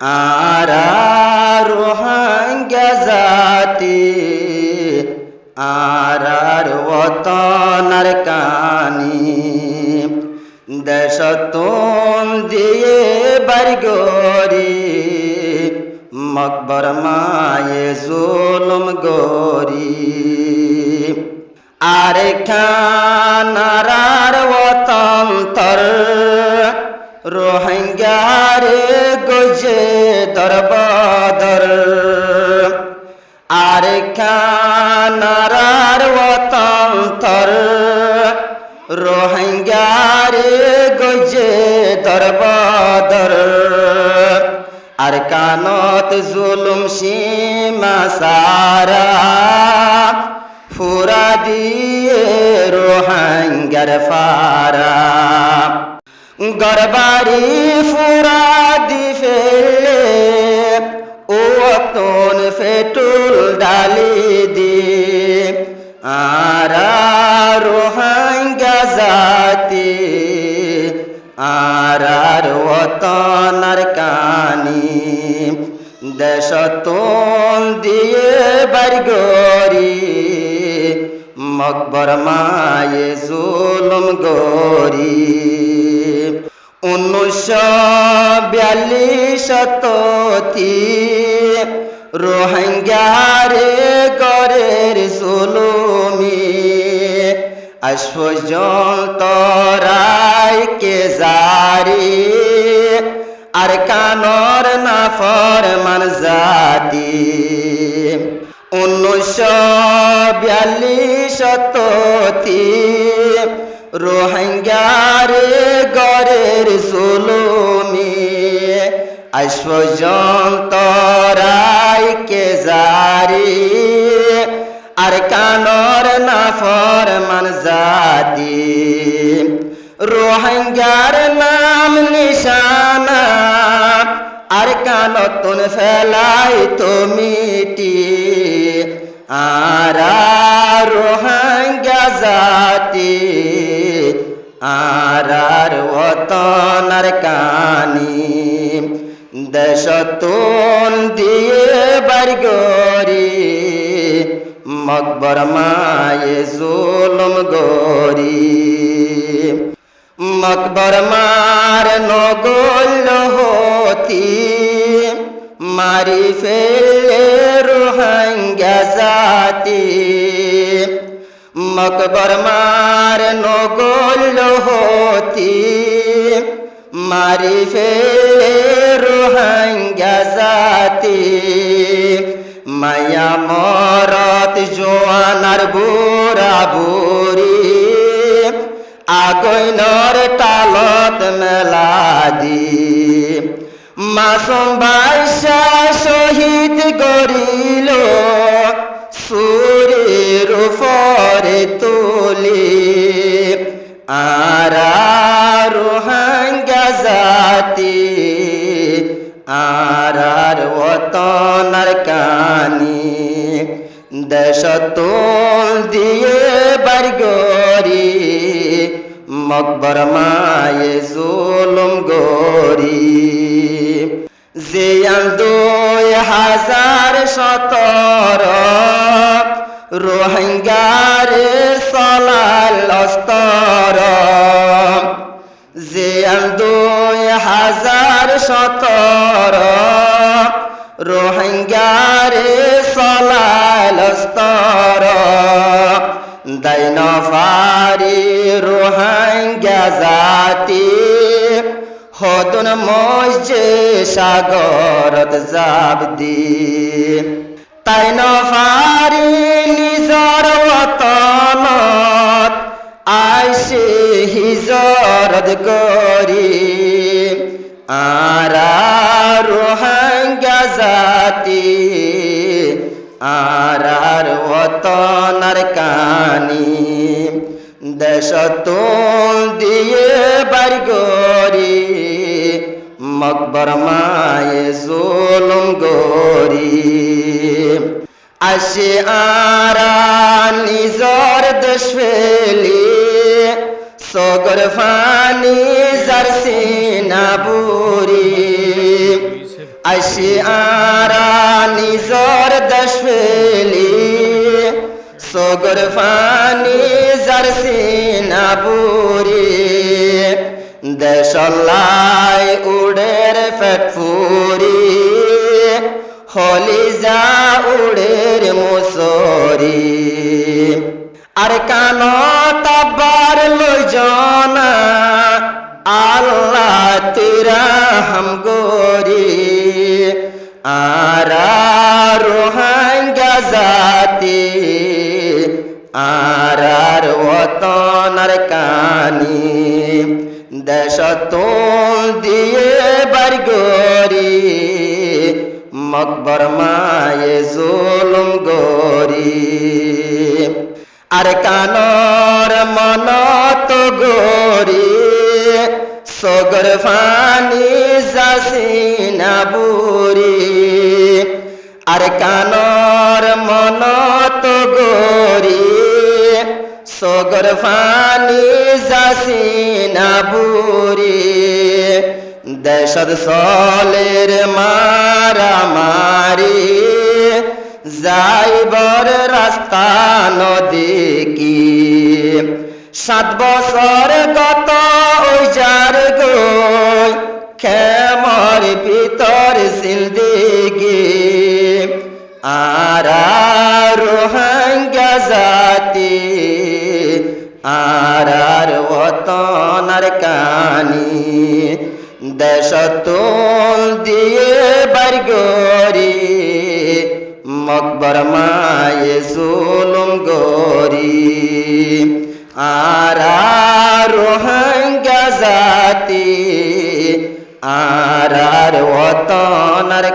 আরা রোহিঙ্গা জাতি আরার ওতনার কানি দেশতুন দিয়ে বারগরি মকবর মায়ে জুলুম গরি আরে খানারার ওতন্তর রোহিঙ্গারে গজে দরবাদর আরে খানারার ওতন্তর রোহিঙ্গারে গজে দরবাদর আর কানত জুলুম সীমা সারা ফুরা দিয়ে রোহিঙ্গার ফারা গরবারি ফুরা দি ফেলে ও তন ফেটুল ডালি দি আরা রোহিঙ্গা জাতি আরার ওতনার কানি দেশতুন দিয়ে বারগরি মকবর মায়ে জুলুম গরি 1942 রোহিঙ্গারে গরের জুলুমি আজ পর্যন্ত রায় কে জারি আর কানর নাফরমান জাতি 1942 রোহিঙ্গারে গরের জুলুমি আজ পর্যন্ত রায় কে জারি আর কানর নাফরমান জাতি রোহিঙ্গার নাম নিশানা আর কানতুন ফেলাই তো মিটি আরা রোহিঙ্গা জাতি আরার ওতনার কানি দেশতুন দিয়ে বারগরি মকবর মায়ে জুলুম গরি মকবর মার নগল হতি মারি ফেলে রোহিঙ্গা জাতি মকবর মার নগল হতি মারি ফেলে রোহিঙ্গা জাতি মায়া মরত জোয়ানার বুড়া বুড়ি আগৈনর টালত মেলা দি মাসুম বাইশা শহীদ গরিল সুরের উপরে তুলি আরা রোহিঙ্গা জাতি আরার ওতনার কানি দেশতুন দিয়ে বারগরি মকবর মায়ে জুলুম গরি জিয়ান 2017 রোহিঙ্গারে চলাল অস্তর জিয়ান 2017 রোহিঙ্গারে চলাল অস্তর দাইনফারি রোহিঙ্গা জাতি হদন মসজে সাগরত জাবদি তাইনফারি নিজর ওতনত আইসে হিজরত করি আরা রোহিঙ্গা জাতি আরার ওতনার কানি দেশতুন দিয়ে বারগরি মকবর মায়ে জুলুম গরি আসে আরা নিজর দেশ ফেলি সগর ফানি জারসি না বুরি আইসি আরা নিজর দেশ ফেলি সগর ফানি জারসি না বুড়ি দেশলাই উড়ের পেট ফুরি হলি যা উড়ের মুসরি আর কান তাবার লই জনা আল্লাহ তেরা হাম গরি আরা রোহাঙ্গা জাতি আরার ওতনার কানি দেশতুন দিয়ে বারগরি মকবর মায়ে জুলুম গরি আর কানর মনত গরি সগর ফানি জাসিনা বুড়ি আর কানর মনত গরি সগর ফানি জাসিনা বুড়ি দেশত সলের মারামারি যাইবর রাস্তা নদী 7 বছর গত ওই যার গই খেমর ভিতর জিন্দেগি আরা রোহাঙ্গা জাতি আরার ওতনার কানি দেশতুল দিয়ে বারগরি মকবর মায়ে জুলুম গরি আরা রোহাঙ্গা জাতি আরার ওতনার